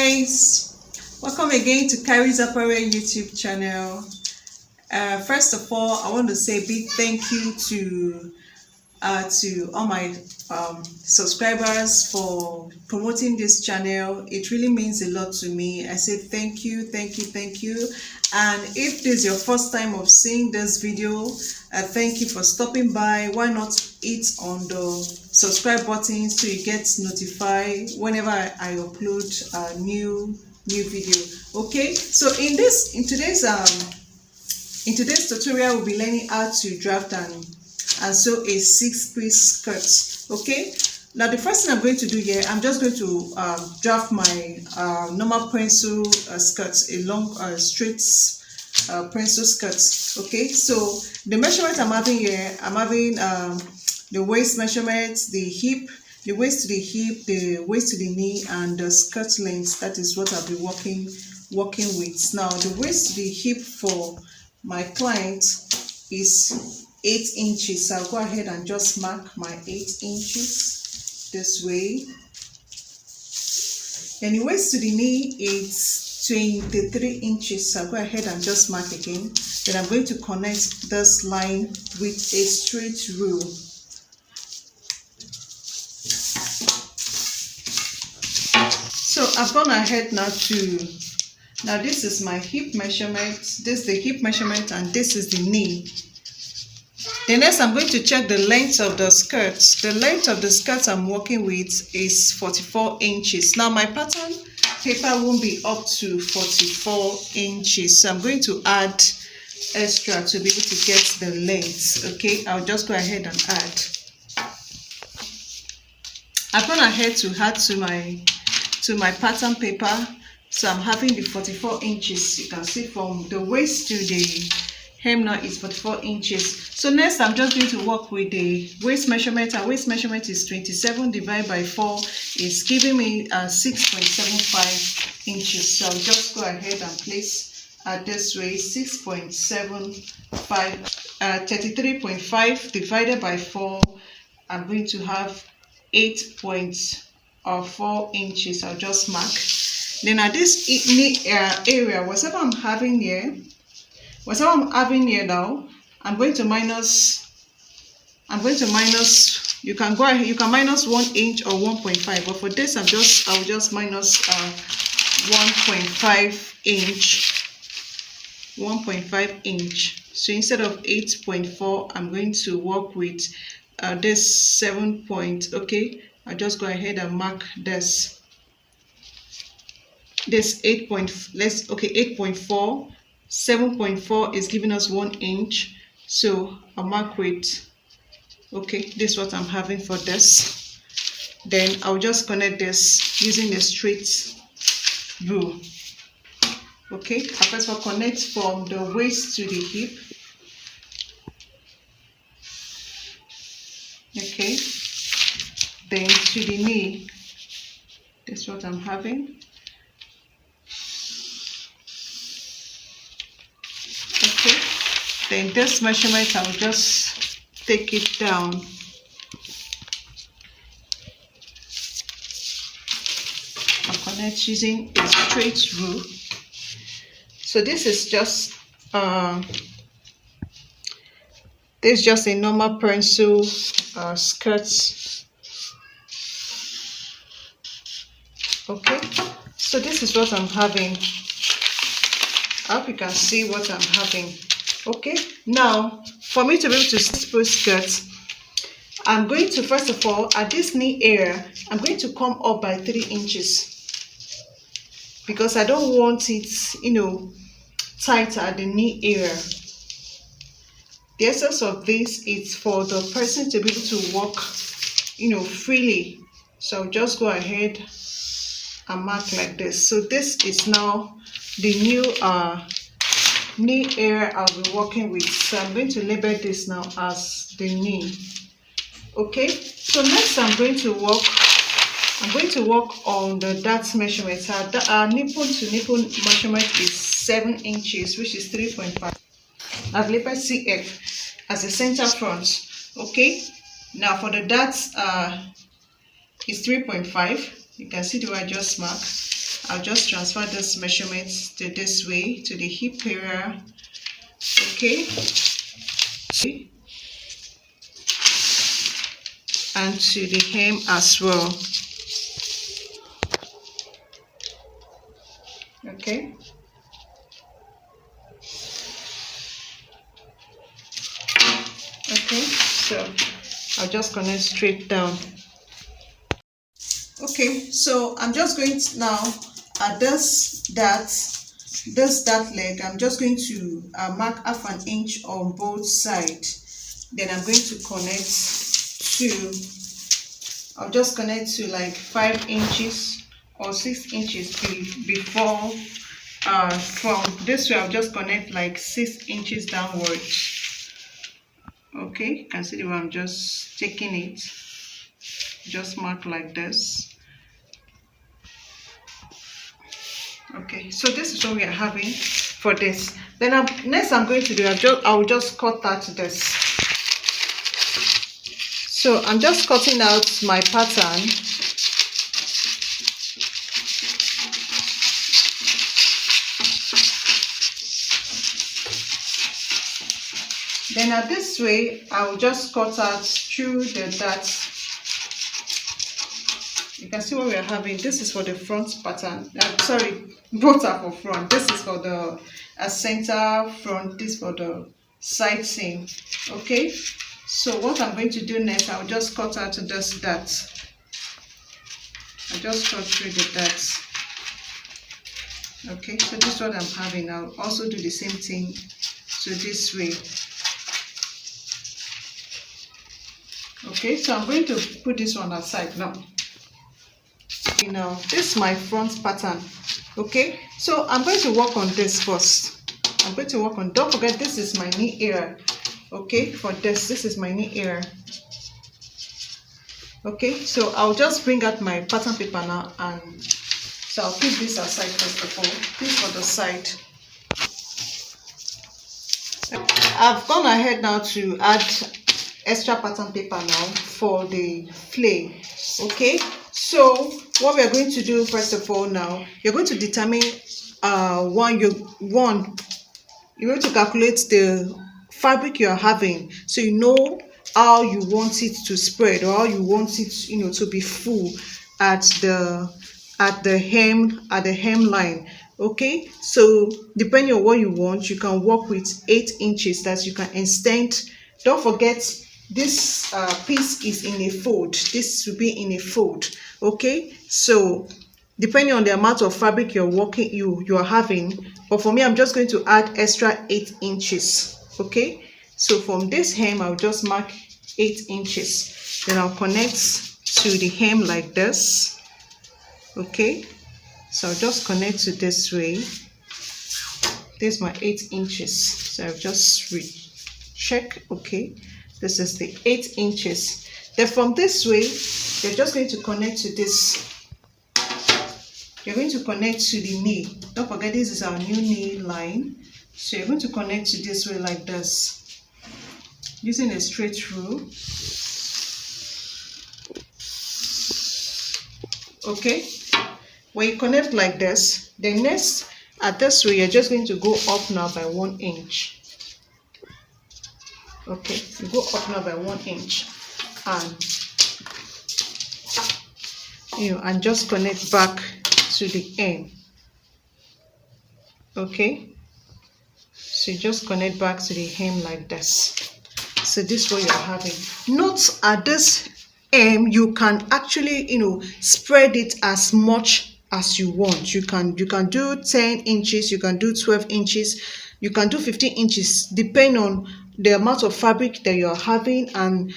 guys, welcome again to KharizApparel YouTube channel. First of all, I want to say a big thank you to all my subscribers for promoting this channel. It really means a lot to me. I say thank you. And if this is your first time of seeing this video, thank you for stopping by. Why not hit on the subscribe button so you get notified whenever I upload a new video. Okay, so in today's tutorial, we'll be learning how to draft and sew a 6-piece skirt. Okay, now the first thing I'm going to do here, I'm just going to draft my normal pencil skirt, a long straight pencil skirt. Okay, so the measurement I'm having here, I'm having the waist measurement, the hip, the waist to the hip, the waist to the knee, and the skirt length. That is what I'll be working with. Now the waist to the hip for my client is 8 inches. So I'll go ahead and just mark my 8 inches this way. And the waist to the knee is 23 inches. So I'll go ahead and just mark again. Then I'm going to connect this line with a straight rule. So I've gone ahead now this is my hip measurement, this is the hip measurement, and this is the knee. The next, I'm going to check the length of the skirt. The length of the skirt I'm working with is 44 inches. Now my pattern paper won't be up to 44 inches. So I'm going to add extra to be able to get the length. Okay, I'll just go ahead and add. I've gone ahead to add to my pattern paper. So I'm having the 44 inches. You can see from the waist to the hem now is 44 inches. So next, I'm just going to work with the waist measurement. Our waist measurement is 27 divided by 4. It's giving me 6.75 inches. So I'll just go ahead and place this way, 33.5 divided by 4. I'm going to have 8.4 inches. I'll just mark. Then at this area, whatever I'm having here now, I'm going to minus, you can minus 1 inch or 1.5, but for this I'll just minus 1.5 inch. So instead of 8.4, I'm going to work with this 7 point. Okay, I'll just go ahead and mark this 8.4. 7.4 is giving us 1 inch, so I'll mark with, okay, this is what I'm having for this. Then I'll just connect this using a straight rule. Okay, I first of all connect from the waist to the hip. Okay, then to the knee. This is what I'm having. Okay, then this measurement, I'll just take it down. I'll connect using a straight rule. So this is just a normal pencil skirt. Okay, so this is what I'm having. I hope you can see what I'm having. Okay, now for me to be able to sew skirt, I'm going to, first of all, at this knee area, I'm going to come up by 3 inches because I don't want it, tight at the knee area. The essence of this is for the person to be able to walk, freely. So I'll just go ahead and mark like this. So this is now the new knee area I'll be working with. So I'm going to label this now as the knee. Okay, so next I'm going to work on the dart measurement. Our nipple to nipple measurement is 7 inches, which is 3.5. I've labeled CF as the center front. Okay, now for the darts is 3.5. You can see the way I just marked. I'll just transfer this measurement to this way, to the hip area. Okay, and to the hem as well. Okay, so I'll just connect straight down. Okay, so I'm just going to now at this dart leg, I'm just going to mark 1/2 inch on both sides. Then I'm going to connect to, I'll just connect to like 5 inches or 6 inches before from this way. I'll just connect like 6 inches downwards. Okay, you can see the way I'm just taking it, just mark like this. Okay, so this is what we are having for this. Then next I'm going to do, I will just cut out this. So I'm just cutting out my pattern. Then at this way, I will just cut out through the darts. You can see what we are having. This is for the front pattern. Sorry, both are for front. This is for the center front. This for the side seam. Okay. So what I'm going to do next, I'll just cut out this dart. I just cut through the darts. Okay. So this is what I'm having. I'll also do the same thing to this way. Okay. So I'm going to put this one aside now. Now this is my front pattern. Okay, so I'm going to work on this first. I'm going to work on, don't forget this is my knee area. Okay, for this is my knee area. Okay, so I'll just bring out my pattern paper now, and so I'll keep this aside first of all. This for the side. I've gone ahead now to add extra pattern paper now for the flare. Okay, so what we are going to do first of all now, you're going to determine you're going to calculate the fabric you're having, so you know how you want it to spread, or how you want it, to be full at the hemline. Okay, so depending on what you want, you can work with 8 inches that you can extend. Don't forget, this piece is in a fold. This will be in a fold. Okay, so depending on the amount of fabric you are having, but for me, I'm just going to add extra 8 inches. Okay, so from this hem, I'll just mark 8 inches. Then I'll connect to the hem like this. Okay, so I'll just connect to this way. This is my 8 inches. So I'll just recheck. Okay, this is the 8 inches. Then from this way, you're just going to connect to this. You're going to connect to the knee. Don't forget, this is our new knee line. So you're going to connect to this way like this, using a straight rule. Okay, when you connect like this, then next at this way, you're just going to go up now by 1 inch. Okay, you go up now by 1 inch, and just connect back to the end. Okay, so you just connect back to the hem like this. So this is what you're having. Note at this hem, you can actually spread it as much as you want. You can do 10 inches, you can do 12 inches, you can do 15 inches, depending on the amount of fabric that you're having, and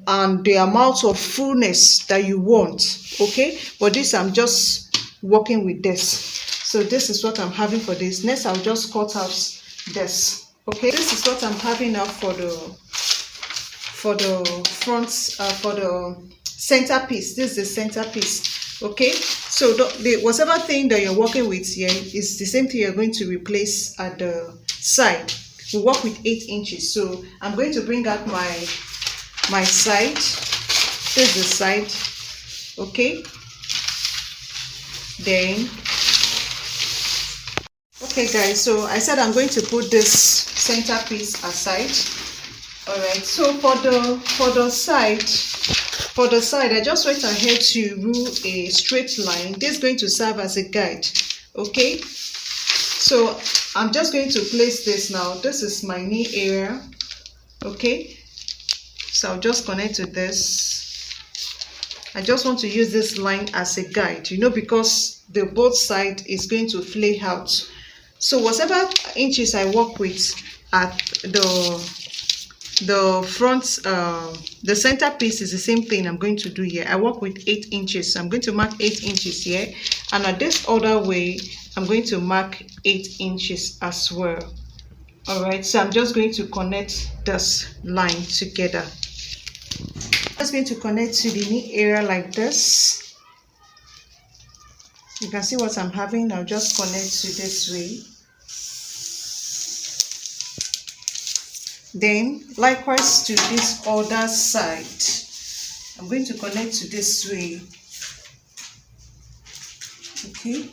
and the amount of fullness that you want. Okay, but this, I'm just working with this. So this is what I'm having for this. Next, I'll just cut out this. Okay, this is what I'm having now for the front, for the center piece. This is the center piece. Okay, so whatever thing that you're working with here is the same thing you're going to replace at the side. We work with 8 inches. So I'm going to bring out my side. This is the side. Okay, then Okay guys, so I said I'm going to put this centerpiece aside. All right, so for the side I just went ahead to rule a straight line. This is going to serve as a guide. Okay, so I'm just going to place this now. This is my knee area. Okay, so I'll just connect to this. I just want to use this line as a guide, you know, because the both side is going to flay out. So whatever inches I work with at the front, the center piece is the same thing I'm going to do here. I work with 8 inches, so I'm going to mark 8 inches here, and at this other way I'm going to mark 8 inches as well. All right, so I'm just going to connect this line together. I'm just going to connect to the knee area like this. You can see what I'm having. I'll just connect to this way. Then likewise to this other side, I'm going to connect to this way. Okay,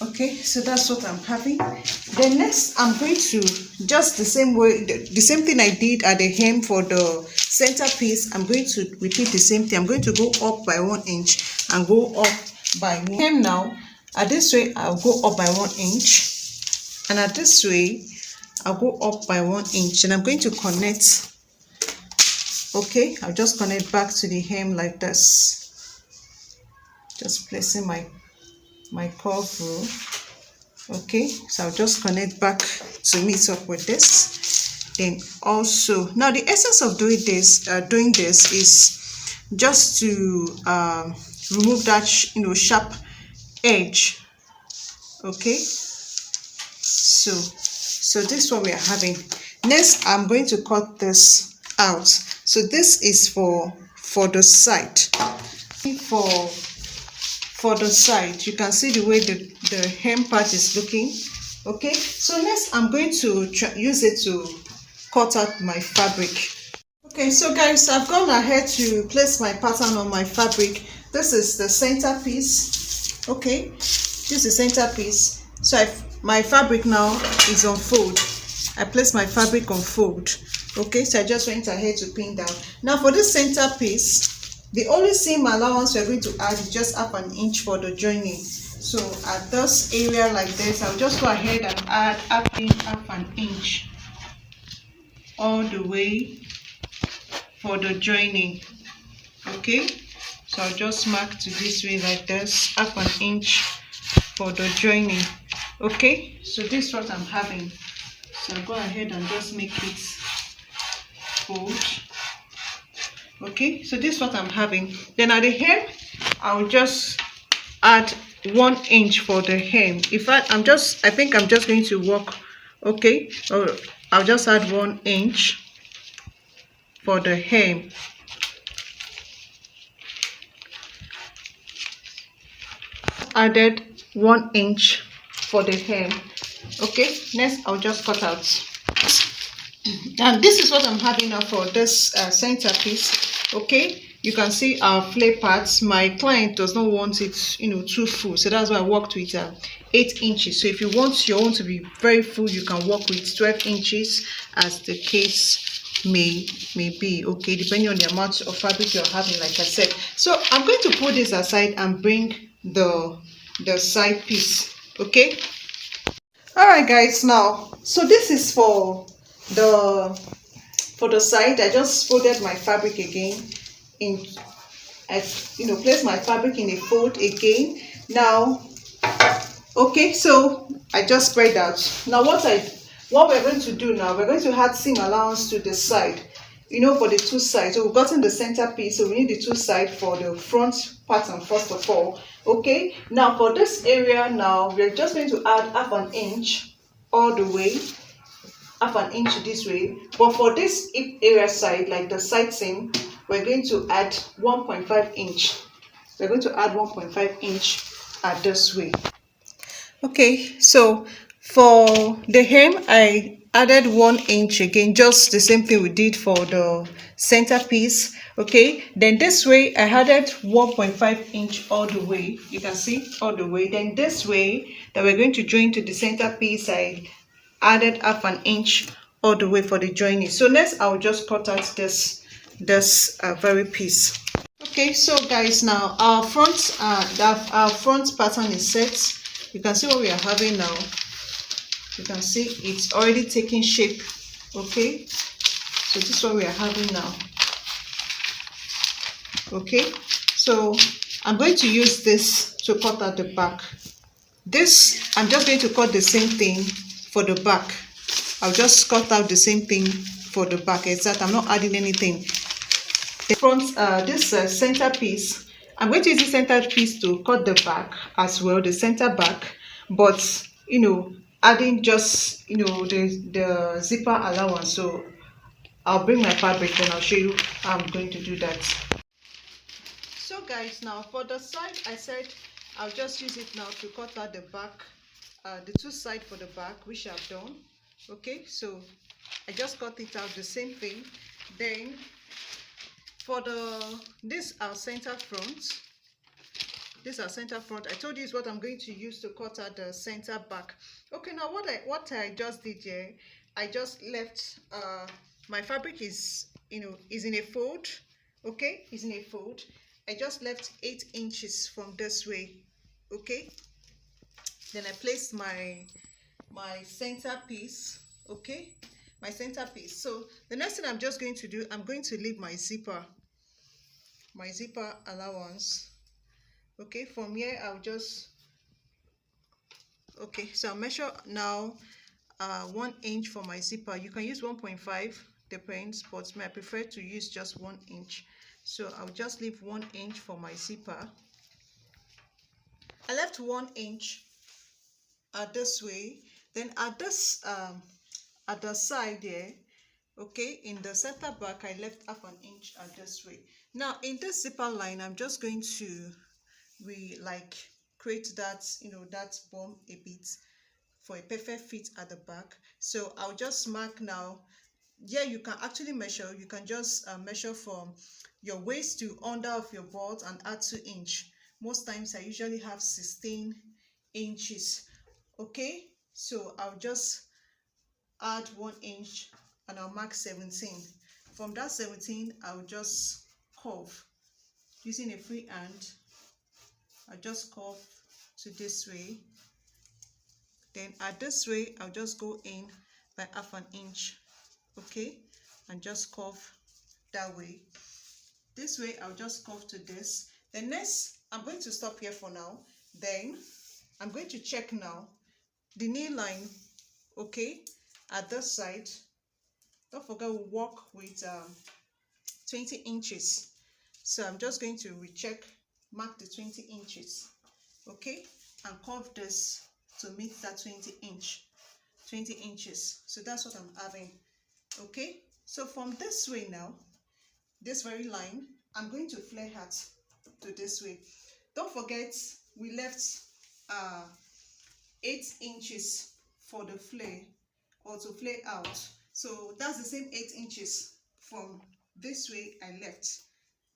okay, so that's what I'm having. Then next I'm going to just the same way, the same thing I did at the hem for the center piece. I'm going to repeat the same thing. I'm going to go up by 1 inch and go up by 1 hem. Now at this way I'll go up by 1 inch, and at this way I'll go up by 1 inch, and I'm going to connect. Okay, I'll just connect back to the hem like this, just placing my curve rule. Okay, so I'll just connect back to meet up with this. Then also, now the essence of doing this is just to remove that sharp edge. Okay, so this is what we are having. Next I'm going to cut this out. So this is for the side. For the side, you can see the way the hem part is looking. Okay, so next I'm going to use it to cut out my fabric. Okay, so guys, I've gone ahead to place my pattern on my fabric. This is the center piece. Okay, this is center piece. So my fabric now is on fold. I place my fabric on fold. Okay, so I just went ahead to pin down. Now for this center piece, the only seam allowance we're going to add is just up an inch for the joining. So at this area like this, I'll just go ahead and add up an inch all the way for the joining. Okay, so I'll just mark to this way like this, up an inch for the joining. Okay, so this is what I'm having. So I'll go ahead and just make it fold. Okay, so this is what I'm having. Then at the hem, I'll just add 1 inch for the hem. In fact, I think I'm just going to work. Okay, or I'll just add 1 inch for the hem. Added 1 inch for the hem. Okay, next I'll just cut out. And this is what I'm having now for this center piece. Okay, you can see our flay parts. My client does not want it too full, so that's why I worked with 8 inches. So if you want your own to be very full, you can work with 12 inches as the case may be. Okay, depending on the amount of fabric you're having, like I said. So I'm going to put this aside and bring the side piece. Okay, all right guys, now so this is for the side. I just folded my fabric again I place my fabric in a fold again. Now okay, so I just spread out. Now what we're going to do now, we're going to add seam allowance to the side, for the two sides. So we've gotten the center piece, so we need the two sides for the front pattern first of all. Okay, now for this area, now we're just going to add half an inch all the way, half an inch this way. But for this area side, like the side seam, we're going to add 1.5 inch. We're going to add 1.5 inch at this way. Okay, so for the hem, I added 1 inch again, just the same thing we did for the centerpiece. Okay, then this way I added 1.5 inch all the way, you can see, all the way. Then this way that we're going to join to the centerpiece, I added 1/2 inch all the way for the joining. So next I'll just cut out this very piece. Okay, so guys, now our front pattern is set. You can see what we are having now. You can see it's already taking shape. Okay, so this is what we are having now. Okay, so I'm going to use this to cut out the back. This, I'm just going to cut the same thing for the back. I'll just cut out the same thing for the back. Exactly, I'm not adding anything. The front, this centerpiece, I'm going to use the centerpiece to cut the back as well, the center back, but you know, adding just, you know, the zipper allowance. So I'll bring my fabric and I'll show you how I'm going to do that. So guys, now for the side, I said I'll just use it now to cut out the back, the two sides for the back, which I've done. Okay, so I just cut it out the same thing. Then for this our center front, I told you is what I'm going to use to cut out the center back. Okay, now what I just did here, I just left my fabric is, you know, is in a fold. Okay, is in a fold. I just left 8 inches from this way. Okay, then I placed my center piece. Okay, my center piece. So the next thing I'm just going to do, I'm going to leave my zipper allowance. Okay, from here I'll just, okay, so I'll measure now 1 inch for my zipper. You can use 1.5, depends, but I prefer to use just 1 inch. So I'll just leave 1 inch for my zipper. I left 1 inch this way. Then at this at the side there, okay, in the center back, I left 1/2 inch at this way. Now in this zipper line, I'm just going to create that, you know, that bump a bit for a perfect fit at the back. So I'll just mark now. Yeah, you can actually measure. You can just measure from your waist to under of your belt and add 2 inch. Most times I usually have 16 inches. Okay, so I'll just add 1 inch and I'll mark 17. From that 17, I'll just curve using a free hand. I'll just curve to this way. Then at this way, I'll just go in by 1/2 inch. Okay, and just curve that way. This way I'll just curve to this. Then next, I'm going to stop here for now. Then I'm going to check now the knee line. Okay, at this side, don't forget we work with 20 inches. So I'm just going to recheck, mark the 20 inches. Okay, and curve this to meet that 20 inches. So that's what I'm having. Okay, so from this way now, this very line, I'm going to flare hat to this way. Don't forget we left 8 inches for the flare, or to flare out. So that's the same 8 inches from this way. I left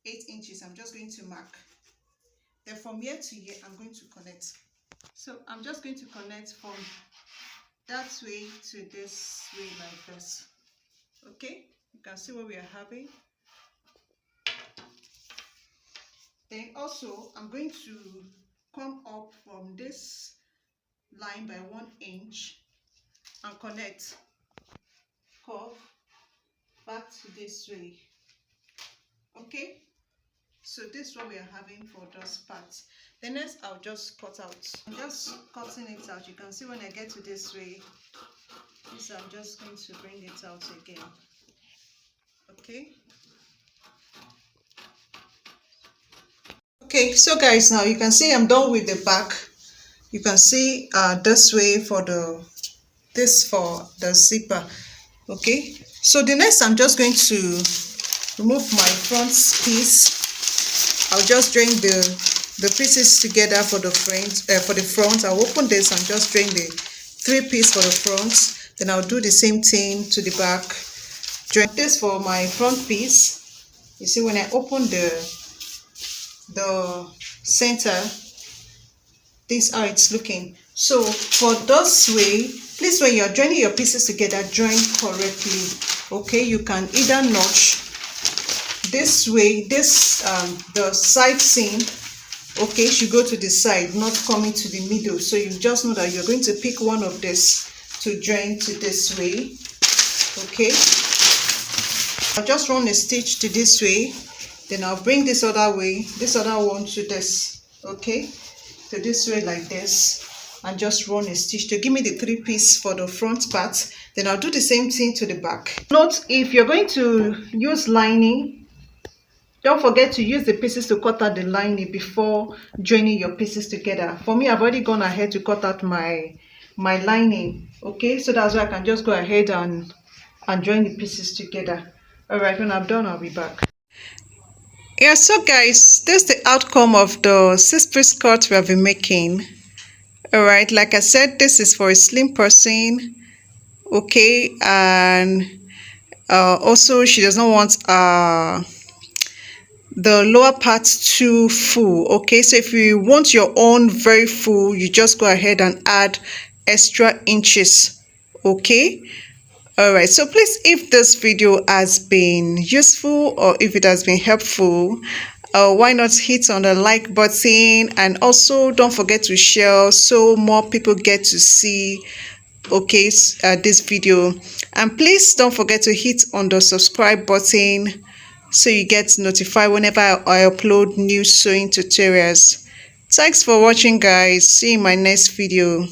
8 inches. I'm just going to mark. Then from here to here, I'm going to connect. So I'm just going to connect from that way to this way like this. Okay, you can see what we are having. Then also I'm going to come up from this line by 1 inch and connect, curve back to this way. Okay, so this is what we are having for those parts. The next, I'll just cut out. I'm just cutting it out. You can see when I get to this way, this I'm just going to bring it out again. Okay. Okay, so guys, now you can see I'm done with the back. You can see this way for the zipper. Okay, so the next I'm just going to remove my front piece. I'll just join the pieces together for the front. I'll open this and just join the 3 pieces for the front. Then I'll do the same thing to the back. Join this for my front piece. You see, when I open the center, this is how it's looking. So for this way, please, when you're joining your pieces together, join correctly. Okay, you can either notch this way, this the side seam, okay, should go to the side, not coming to the middle. So you just know that you're going to pick one of this to join to this way. Okay, I'll just run a stitch to this way, then I'll bring this other way, this other one to this, okay, to this way like this, and just run a stitch to give me the 3-piece for the front part. Then I'll do the same thing to the back. Note, if you're going to use lining, don't forget to use the pieces to cut out the lining before joining your pieces together. For me, I've already gone ahead to cut out my lining, okay, so that's why I can just go ahead and join the pieces together. All right, when I'm done, I'll be back. Yeah, so guys, this is the outcome of the 6-piece skirt we have been making. All right, like I said, this is for a slim person, okay, and also she does not want the lower part too full. Okay, so if you want your own very full, you just go ahead and add extra inches. Okay, all right, so please, if this video has been useful or if it has been helpful, why not hit on the like button, and also don't forget to share so more people get to see, okay, this video. And please don't forget to hit on the subscribe button so you get notified whenever I upload new sewing tutorials. Thanks for watching, guys. See you in my next video.